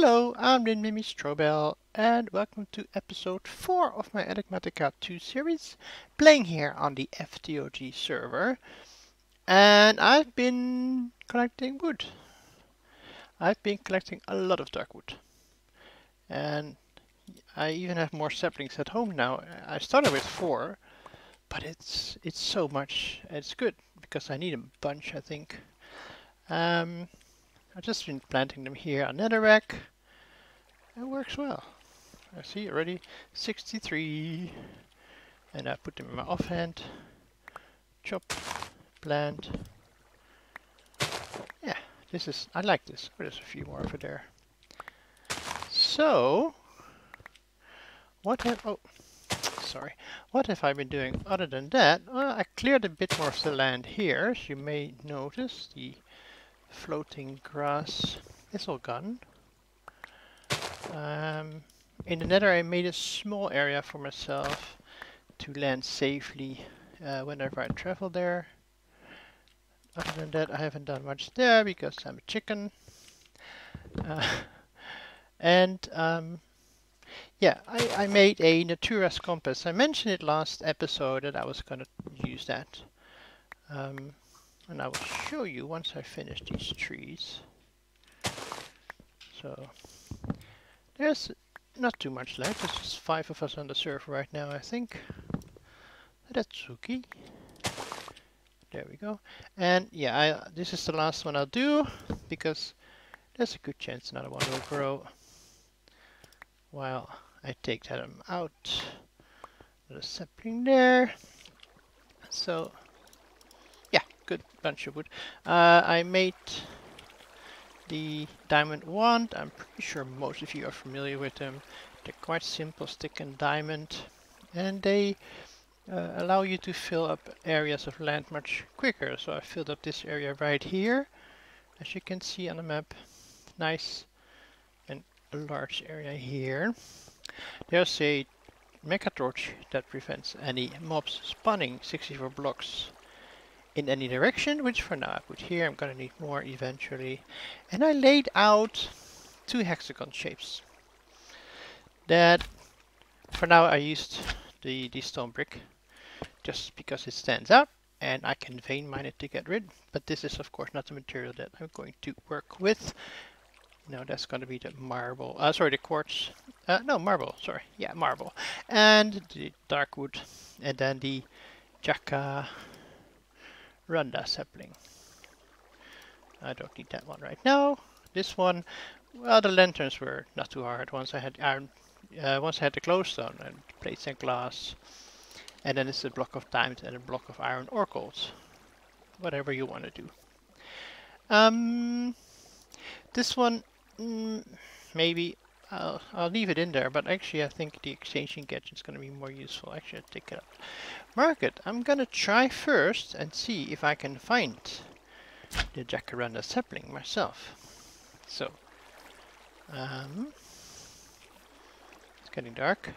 Hello, I'm Mimi Strobel, and welcome to episode 4 of my Enigmatica 2 series, playing here on the FTOG server. And I've been collecting wood. I've been collecting a lot of dark wood. And I even have more saplings at home now. I started with 4, but it's so much. It's good, because I need a bunch, I think. I've just been planting them here on netherrack. It works well. I see already 63, and I put them in my offhand. Chop, plant. Yeah, I like this. There's a few more over there. So, what have I been doing other than that? Well, I cleared a bit more of the land here, as you may notice. The floating grass is all gone. In the nether I made a small area for myself to land safely whenever I travel there. Other than that, I haven't done much there because I'm a chicken. Yeah, I made a Natura's compass. I mentioned it last episode that I was going to use that. And I will show you once I finish these trees. So, there's not too much left. There's just 5 of us on the server right now, I think. That's Suki. There we go. And yeah, this is the last one I'll do, because there's a good chance another one will grow while I take them out. There's a sapling there. So, yeah, good bunch of wood. I made the diamond wand. I'm pretty sure most of you are familiar with them. They're quite simple, stick and diamond. And they allow you to fill up areas of land much quicker. So I filled up this area right here, as you can see on the map. Nice and a large area here. There's a mecha torch that prevents any mobs spawning 64 blocks in any direction, which for now I put here. I'm gonna need more eventually. And I laid out 2 hexagon shapes. That for now I used the stone brick just because it stands out, and I can vein mine it to get rid. But this is of course not the material that I'm going to work with. No, that's going to be the marble. Sorry, the quartz. No, marble. Sorry. Yeah, marble. And the dark wood. And then the jacaranda sapling. I don't need that one right now. This one, well, the lanterns were not too hard. Once I had iron, once I had the glowstone and plates and glass. And then it's a block of diamond and a block of iron or gold. Whatever you want to do. This one, maybe I'll leave it in there, but actually I think the exchanging gadget is going to be more useful. Actually, I'll take it up. Market. I'm going to try first and see if I can find the jacaranda sapling myself. So, it's getting dark.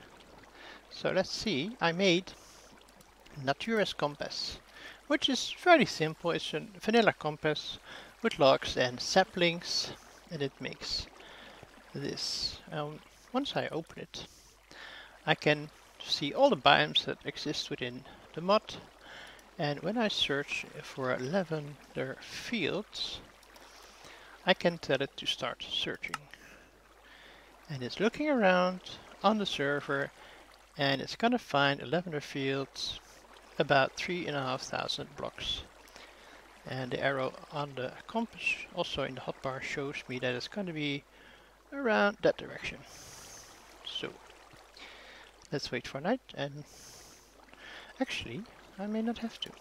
So let's see. I made Natura's compass, which is very simple. It's a vanilla compass with logs and saplings, and it makes this. Once I open it, I can see all the biomes that exist within the mod, and when I search for lavender fields, I can tell it to start searching. And it's looking around on the server, and it's gonna find lavender fields about 3,500 blocks. And the arrow on the compass, also in the hotbar, shows me that it's going to be around that direction. So, let's wait for night, and actually, I may not have to.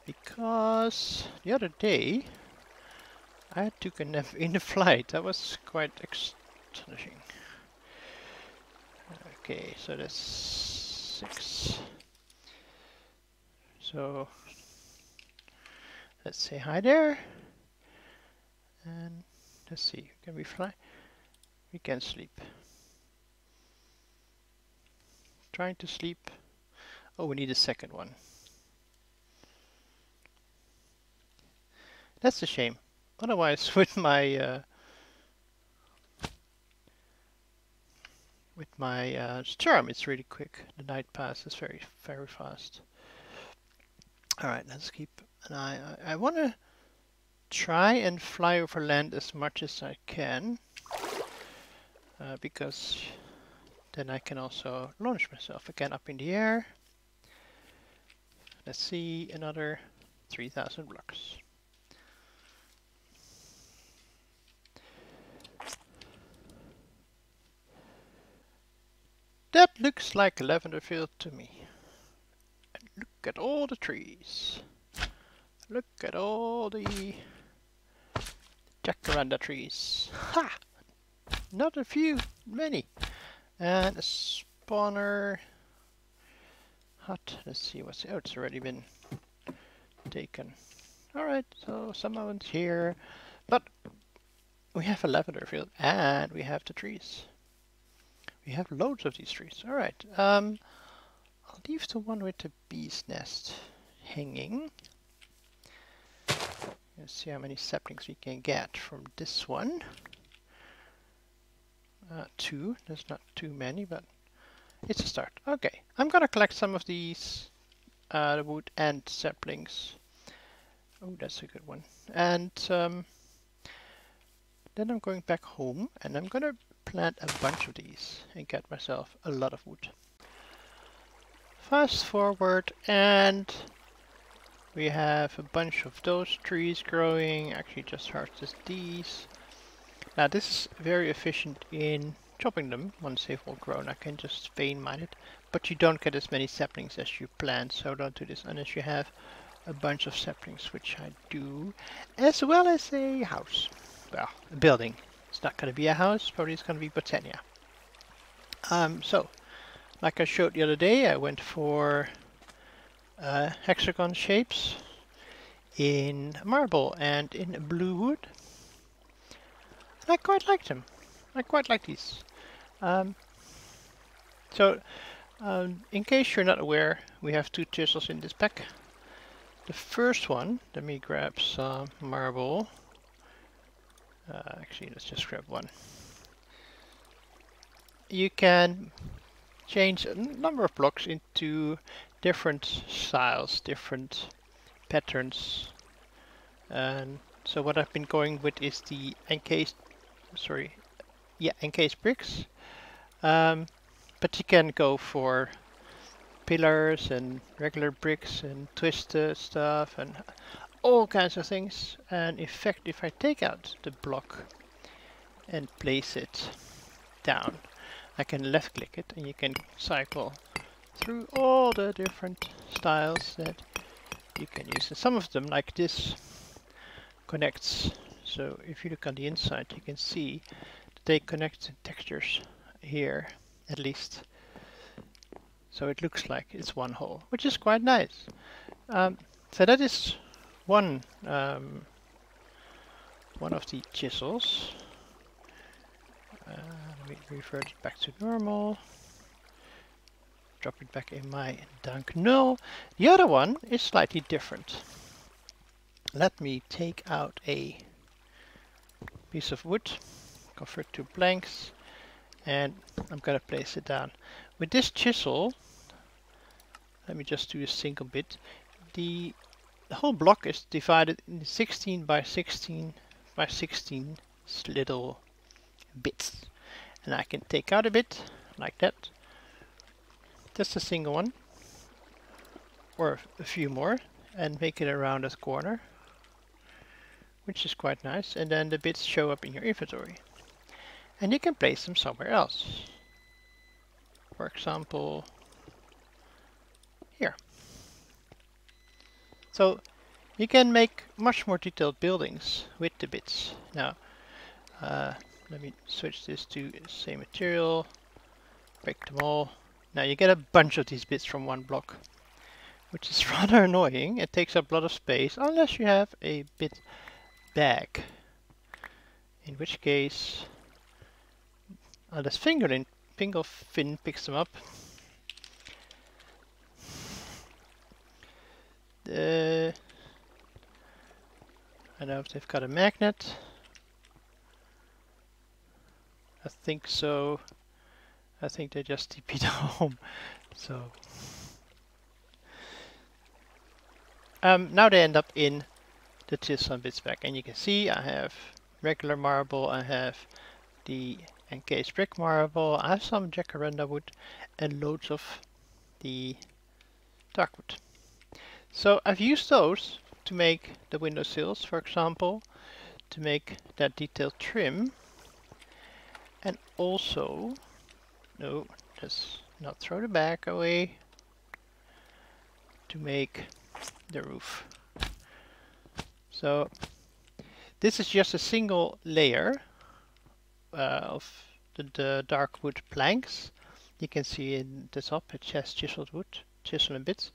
Because the other day, I took a nap in the flight. That was quite astonishing. Okay, so that's 6. So, let's say hi there, and let's see, can we fly? We can sleep. Trying to sleep. Oh, we need a second one. That's a shame. Otherwise, with my with my storm, it's really quick. The night passes very, very fast. All right, let's keep an eye. I want to try and fly over land as much as I can, because then I can also launch myself again up in the air. Let's see, another 3,000 blocks. That looks like a lavender field to me. And look at all the trees. Look at all the jacaranda trees. Ha! Not a few, many. And a spawner hut. Let's see what's... Oh, it's already been taken. Alright, so someone's here. But we have a lavender field and we have the trees. We have loads of these trees. Alright, I'll leave the one with the bee's nest hanging. Let's see how many saplings we can get from this one. 2. There's not too many, but it's a start. Okay, I'm gonna collect some of these the wood and saplings. Oh, that's a good one. And then I'm going back home and I'm gonna plant a bunch of these and get myself a lot of wood. Fast forward and we have a bunch of those trees growing. Actually just harvested these. Now this is very efficient in chopping them once they've all grown. I can just vein mine it, but you don't get as many saplings as you plant, so don't do this unless you have a bunch of saplings, which I do, as well as a house. Well, a building. It's not going to be a house, probably it's going to be botania. So, like I showed the other day, I went for hexagon shapes in marble and in blue wood. I quite like them. I quite like these. In case you're not aware, we have 2 chisels in this pack. The first one, let me grab some marble. Actually, let's just grab one. You can change a number of blocks into different styles, different patterns. And so what I've been going with is the encased bricks. But you can go for pillars and regular bricks and twisted stuff and all kinds of things. And in fact, if I take out the block and place it down, I can left click it and you can cycle through all the different styles that you can use. And some of them, like this, connects. So if you look on the inside, you can see that they connect textures here, at least. So it looks like it's one hole, which is quite nice. So that is one of the chisels. Let me revert it back to normal. Drop it back in my dunk null. The other one is slightly different. Let me take out a piece of wood, convert to blanks, and I'm gonna place it down. With this chisel, let me just do a single bit. The whole block is divided in 16 by 16 by 16 little bits. And I can take out a bit, like that. Just a single one. Or a few more. And make it around that corner. Which is quite nice. And then the bits show up in your inventory. And you can place them somewhere else. For example, here. So you can make much more detailed buildings with the bits. Now, let me switch this to the same material, break them all. Now you get a bunch of these bits from one block, which is rather annoying. It takes up a lot of space unless you have a bit bag. In which case, this fingerfin picks them up. I know if they've got a magnet. I think so. I think they just TP'd home. So now they end up in the chisel and bits back, and you can see I have regular marble, I have the encased brick marble, I have some jacaranda wood, and loads of the dark wood. So I've used those to make the windowsills, for example, to make that detailed trim, and also, no, let's not throw the back away, to make the roof. So this is just a single layer of the dark wood planks. You can see in the top it has chiseled wood, chisel and bits.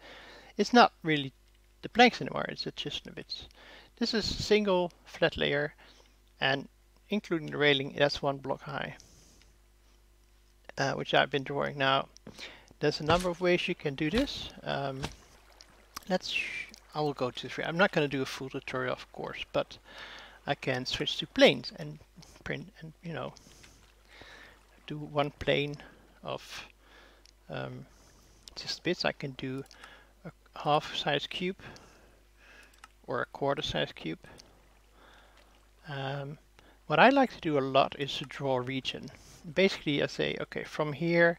It's not really the planks anymore, it's the chisel and bits. This is a single flat layer, and including the railing, that's 1 block high, which I've been drawing now. There's a number of ways you can do this. I will go to 3. I'm not going to do a full tutorial, of course, but I can switch to planes and print and, you know, do 1 plane of just bits. I can do a half size cube or a quarter size cube. What I like to do a lot is to draw a region. Basically I say, okay, from here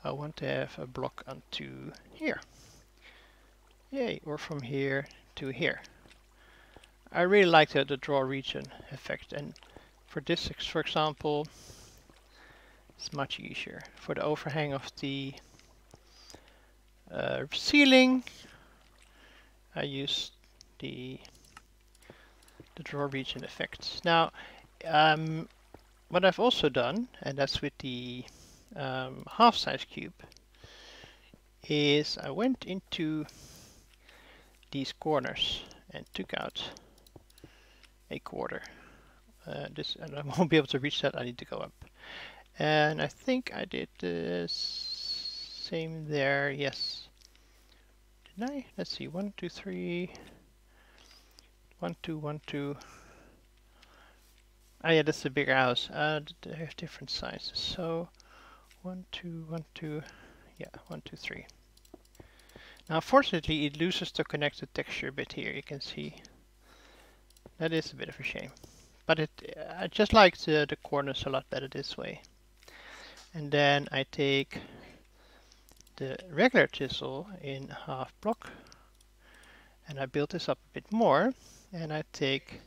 I want to have a block onto here. Yay, or from here to here. I really like the draw region effect, and for this, for example, it's much easier. For the overhang of the ceiling, I use the draw region effects. Now, what I've also done, and that's with the half-size cube, is I went into these corners and took out a quarter. This, and I won't be able to reach that. I need to go up. And I think I did the same there. Yes. Didn't I? Let's see. 1, 2, 3. 1, 2, 1, 2. Ah, yeah, that's a bigger house. They have different sizes. So 1, 2, 1, 2. Yeah, 1, 2, 3. Now, unfortunately, it loses the connected texture a bit here. You can see that is a bit of a shame, but I just like the corners a lot better this way. And then I take the regular chisel in half block, and I build this up a bit more. And I take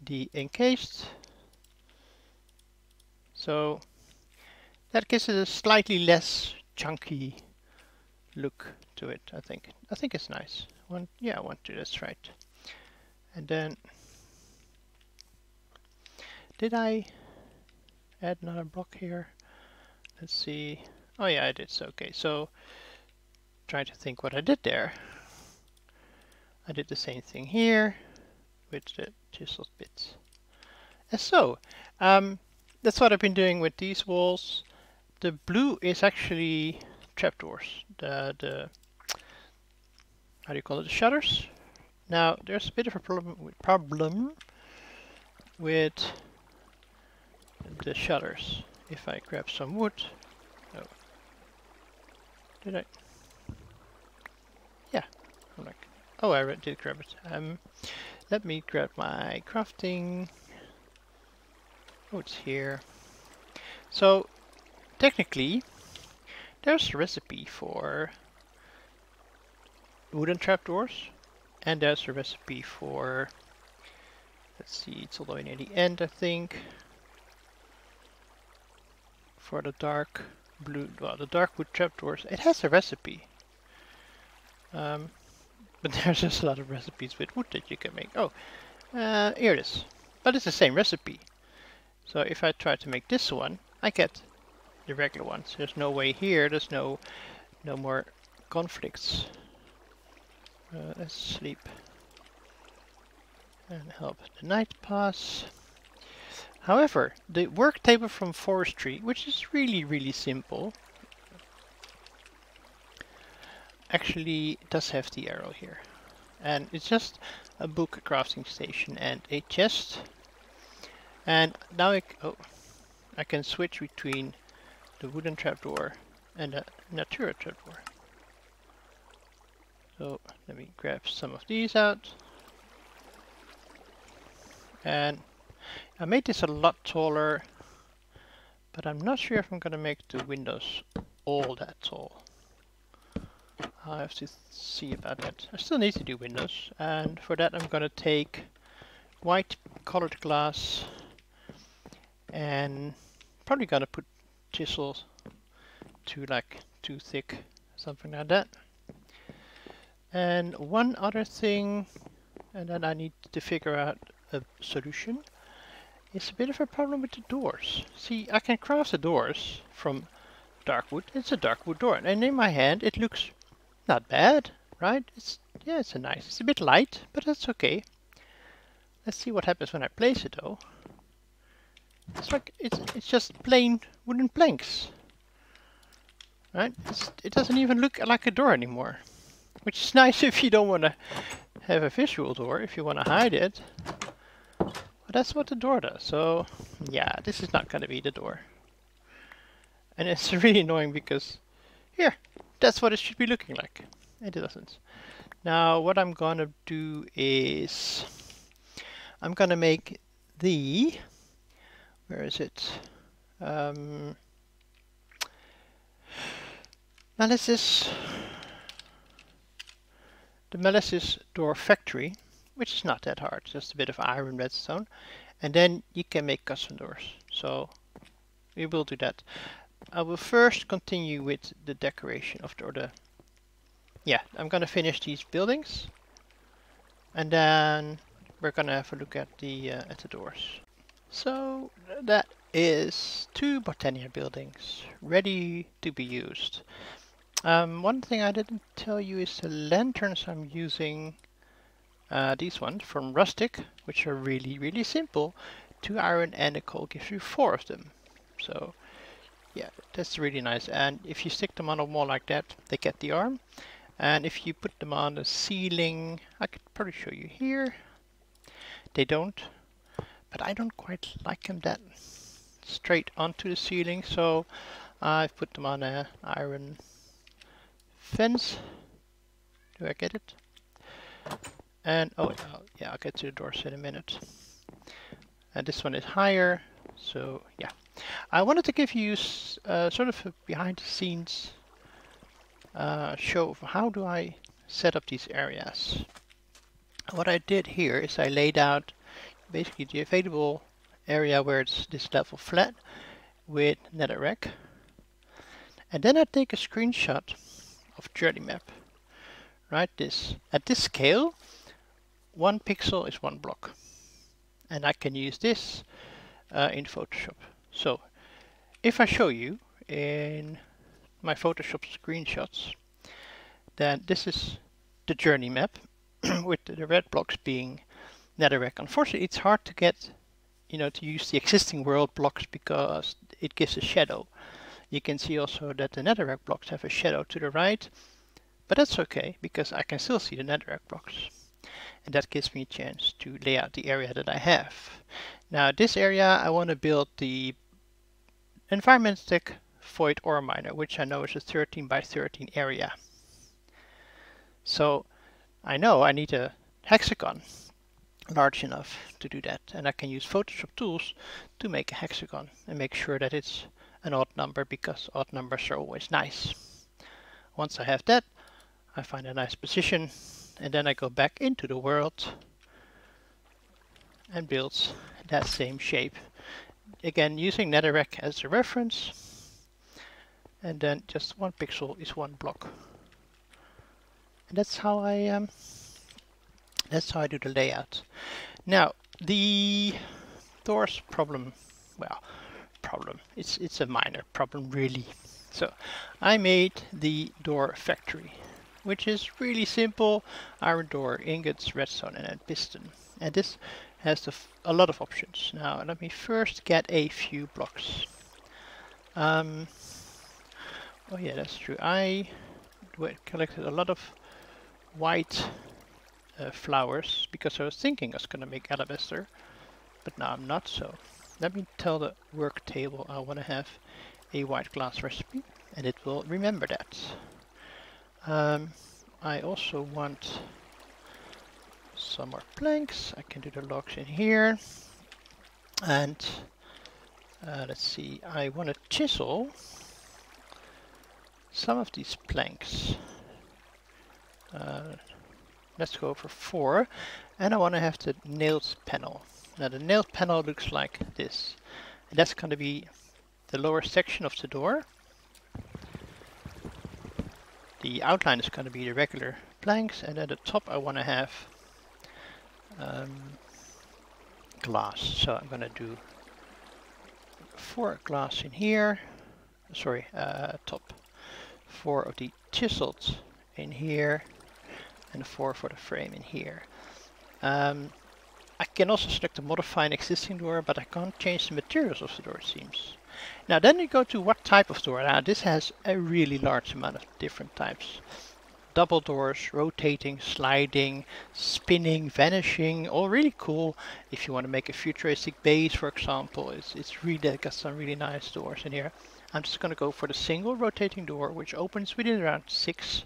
the encased, so that gives it a slightly less chunky look to it. I think it's nice. Yeah, 1, 2. That's right. And then, did I add another block here? Let's see. Oh yeah, I did. So okay. So trying to think what I did there. I did the same thing here with the chiseled bits. And so that's what I've been doing with these walls. The blue is actually trapdoors. The how do you call it? The shutters. Now there's a bit of a problem with the shutters. If I grab some wood, oh, did I? Yeah, I'm like, oh, I did grab it. Let me grab my crafting. Oh, it's here. So technically, there's a recipe for wooden trapdoors, and there's a recipe for, let's see, it's all the way near the end, I think, for the dark blue, well, the dark wood trapdoors. It has a recipe, but there's just a lot of recipes with wood that you can make. Oh, here it is, but it's the same recipe. So if I try to make this one, I get the regular ones. There's no way here. There's no more conflicts. Let's sleep and help the night pass. However, the work table from forestry, which is really simple, actually does have the arrow here, and it's just a book, a crafting station, and a chest. And now I can switch between the wooden trapdoor and a Natura trapdoor. So let me grab some of these out. And I made this a lot taller, but I'm not sure if I'm going to make the windows all that tall. I have to see about that. I still need to do windows, and for that I'm going to take white colored glass and probably going to put chisels to like too thick, something like that. And one other thing, and then I need to figure out a solution. It's a bit of a problem with the doors. See, I can craft the doors from dark wood. It's a dark wood door, and in my hand it looks not bad, right? It's a bit light, but that's okay. Let's see what happens when I place it though. It's like it's just plain wooden planks, right? It doesn't even look like a door anymore, which is nice if you don't want to have a visual door, if you want to hide it. But that's what the door does. So yeah, this is not going to be the door. And it's really annoying because here, that's what it should be looking like. It doesn't. Now what I'm going to do is I'm going to make the, where is it? Molasses, the molasses door factory, which is not that hard, just a bit of iron redstone, and then you can make custom doors. So we will do that. I will first continue with the decoration of yeah, I'm gonna finish these buildings, and then we're gonna have a look at the doors. So that is 2 Botania buildings ready to be used. One thing I didn't tell you is the lanterns I'm using. These ones from Rustic, which are really simple. 2 iron and a coal gives you 4 of them. So yeah, that's really nice. And if you stick them on a wall like that, they get the arm. And if you put them on the ceiling, I could probably show you here. They don't, but I don't quite like them that straight onto the ceiling, so I've put them on an iron fence. Do I get it? And oh yeah, I'll get to the doors in a minute. And this one is higher, so yeah. I wanted to give you sort of a behind the scenes show of how do I set up these areas. What I did here is I laid out basically the available area where it's this level flat with netherrack, and then I take a screenshot of journey map. Right, this at this scale, 1 pixel is 1 block, and I can use this in Photoshop. So if I show you in my Photoshop screenshots, then this is the journey map with the red blocks being netherrack. Unfortunately, it's hard to get, to use the existing world blocks because it gives a shadow. You can see also that the netherrack blocks have a shadow to the right, but that's okay because I can still see the netherrack blocks. And that gives me a chance to lay out the area that I have. Now this area I want to build the Enigmatica void ore miner, which I know is a 13 by 13 area. So I know I need a hexagon large enough to do that, and I can use Photoshop tools to make a hexagon and make sure that it's an odd number because odd numbers are always nice. Once I have that, I find a nice position, and then I go back into the world and build that same shape. Again, using netherrack as a reference, and then just 1 pixel is 1 block. And that's how I do the layout. Now the doors problem, it's a minor problem really. So I made the door factory, which is really simple: iron door, ingots, redstone, and a piston. And this has a lot of options. Now let me first get a few blocks. Oh yeah, that's true. I collected a lot of white flowers because I was thinking I was going to make alabaster, but now I'm not. So let me tell the work table I want to have a white glass recipe, and it will remember that. I also want some more planks. I can do the logs in here. And let's see, I want to chisel some of these planks. Let's go for 4. And I want to have the nailed panel. Now the nailed panel looks like this. And that's going to be the lower section of the door. The outline is going to be the regular planks, and at the top I want to have glass. So I'm going to do 4 glass in here. Sorry, top 4 of the chiseled in here, and 4 for the frame in here. I can also select to modify an existing door, but I can't change the materials of the door, it seems. Now then you go to what type of door. Now this has a really large amount of different types. Double doors, rotating, sliding, spinning, vanishing, all really cool. If you want to make a futuristic base, for example, it's really got some really nice doors in here. I'm just going to go for the single rotating door, which opens within around 6.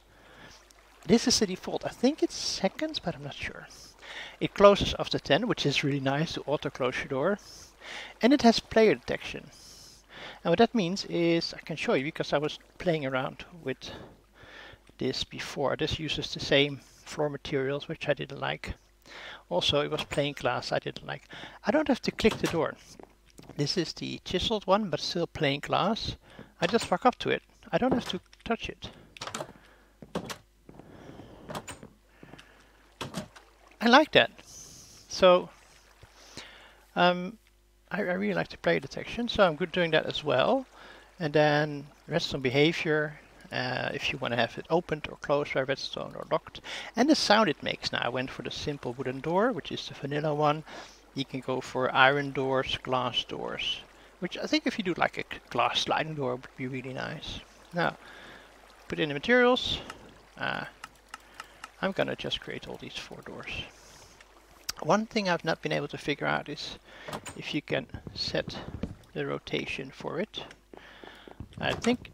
This is the default. I think it's seconds, but I'm not sure. It closes after 10, which is really nice to auto close your door. And it has player detection. And what that means is, I can show you because I was playing around with this before. This uses the same floor materials, which I didn't like. Also, it was plain glass I didn't like. I don't have to click the door. This is the chiseled one, but still plain glass. I just walk up to it. I don't have to touch it. I like that. So, I really like the player detection, so I'm good doing that as well. And then redstone behavior, if you want to have it opened or closed by redstone or locked. And the sound it makes. Now I went for the simple wooden door, which is the vanilla one. You can go for iron doors, glass doors, which I think if you do like a glass sliding door would be really nice. Now, put in the materials. I'm gonna just create all these 4 doors. One thing I've not been able to figure out is if you can set the rotation for it. I think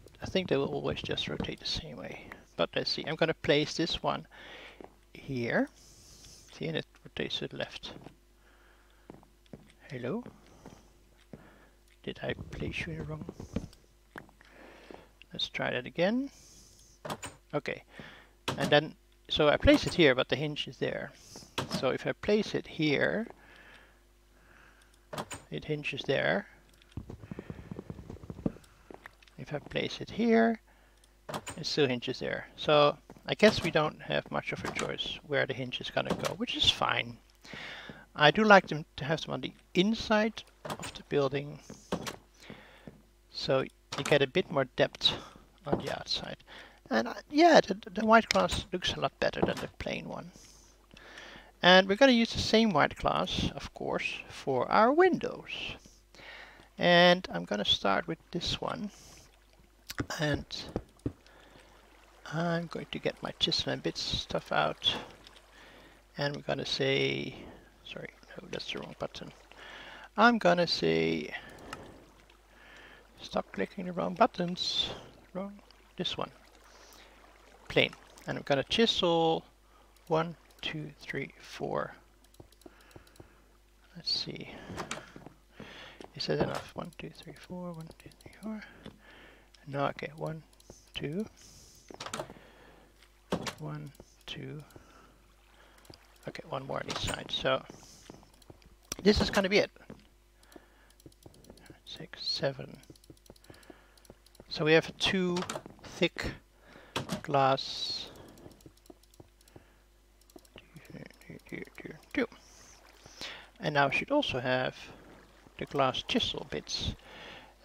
they will always just rotate the same way. But let's see. I'm going to place this one here. See, and it rotates to the left. Hello? Did I place you in the wrong? Let's try that again. Okay. And then, so I place it here, but the hinge is there. So if I place it here, it hinges there. If I place it here, it still hinges there. So I guess we don't have much of a choice where the hinge is gonna go, which is fine. I do like them to have them on the inside of the building, so you get a bit more depth on the outside. And yeah, the white glass looks a lot better than the plain one. And we're going to use the same white glass, of course, for our windows. And I'm going to start with this one. And I'm going to get my chisel and bits stuff out. And we're going to say, sorry, no, that's the wrong button. I'm going to say, stop clicking the wrong buttons. Wrong, this one. Plain. And I'm going to chisel 1, 2, 3, 4. Let's see. Is that enough? 1, 2, 3, 4. 1, 2, 3, 4. No, okay. 1, 2. 1, 2. Okay, one more on each side. So this is going to be it. 6, 7. So we have 2 thick glass. 2. And now I should also have the glass chisel bits.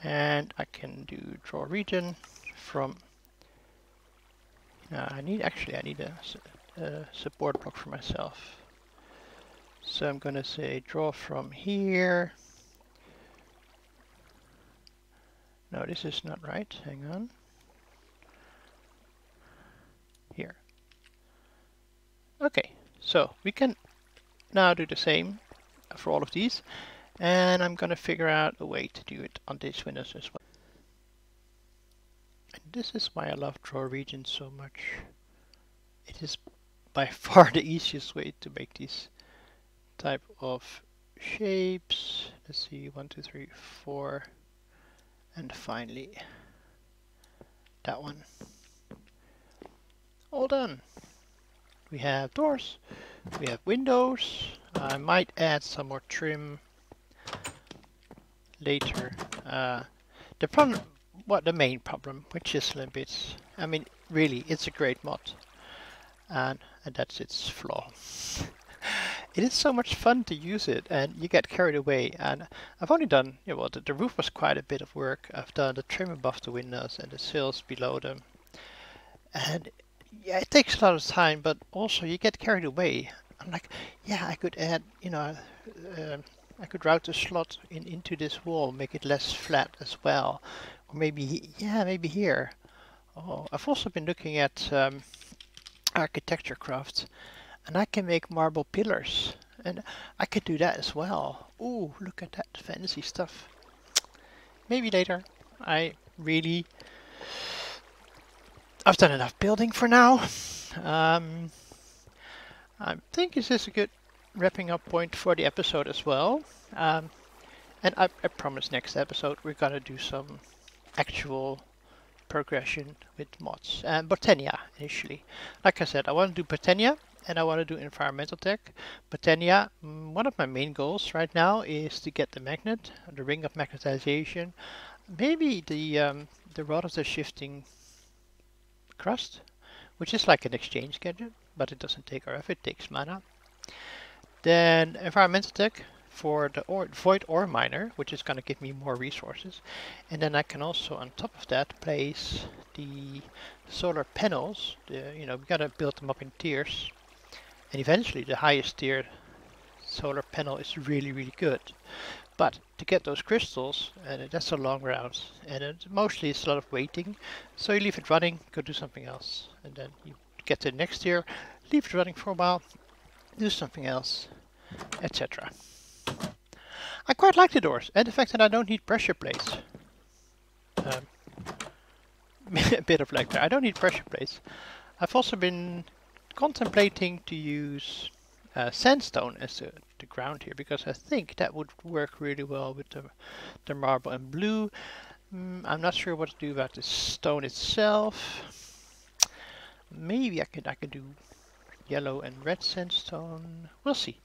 And I can do draw region from. I need a support block for myself. So I'm going to say draw from here. No, this is not right. Hang on. Here. Okay, so we can now do the same for all of these. And I'm going to figure out a way to do it on these windows as well. this is why I love draw regions so much. It is by far the easiest way to make these type of shapes. Let's see, 1, 2, 3, 4, and finally that one. All done. We have doors, we have windows. I might add some more trim later. The problem, the main problem, which is a little bit, I mean, really, it's a great mod, and that's its flaw. It is so much fun to use it, and you get carried away. And I've only done, well, the roof was quite a bit of work. I've done the trim above the windows and the sills below them, and yeah, it takes a lot of time, but also you get carried away. I'm like, yeah, I could add, I could route the slot into this wall, make it less flat as well, or maybe, yeah, maybe here. Oh, I've also been looking at architecture crafts, and I can make marble pillars, and I could do that as well. Ooh, look at that fancy stuff. Maybe later. I've done enough building for now. I think this is a good wrapping up point for the episode as well. And I promise next episode we're gonna do some actual progression with mods. And Botania initially. Like I said, I want to do Botania and I want to do environmental tech. Botania, one of my main goals right now is to get the magnet, the ring of magnetization. Maybe the rod of the shifting crust, which is like an exchange gadget, but it doesn't take RF, it takes mana. Then environmental tech for the void ore miner, which is going to give me more resources. And then I can also on top of that place the solar panels. We got to build them up in tiers, and eventually the highest tier solar panel is really, really good. But to get those crystals, and that's a long route, and mostly it's a lot of waiting. So you leave it running, go do something else, and then you get to the next tier, leave it running for a while, do something else, etc. I quite like the doors, and the fact that I don't need pressure plates. A bit of lag there. I don't need pressure plates. I've also been contemplating to use sandstone as the ground here, because I think that would work really well with the marble and blue. I'm not sure what to do about the stone itself. Maybe I can do yellow and red sandstone. We'll see.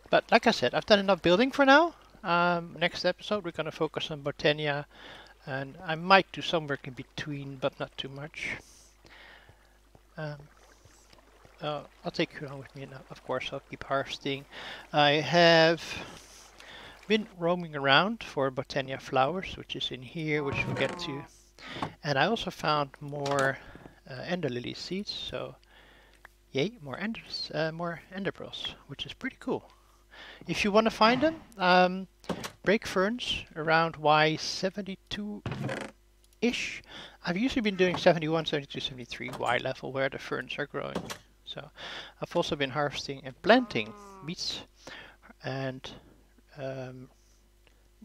But like I said, I've done enough building for now. Next episode we're going to focus on Botania, and I might do some work in between, but not too much. I'll take you along with me now. Of course, I'll keep harvesting. I have been roaming around for Botania flowers, which is in here, which we'll get to. And I also found more ender lily seeds, so yay, more ender pearls, which is pretty cool. If you want to find them, break ferns around Y72-ish. I've usually been doing 71, 72, 73 Y level where the ferns are growing. So I've also been harvesting and planting beets and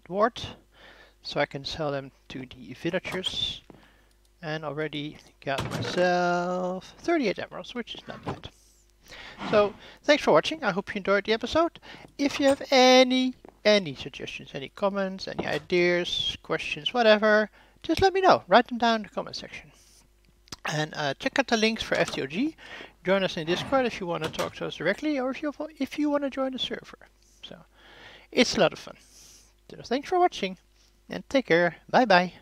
wort, so I can sell them to the villagers, and already got myself 38 emeralds, which is not bad. So thanks for watching. I hope you enjoyed the episode. If you have any suggestions, any comments, any ideas, questions, whatever, just let me know. Write them down in the comment section. And check out the links for FTOG. Join us in Discord if you want to talk to us directly, or if you want to join the server. So it's a lot of fun. So thanks for watching, and take care. Bye bye.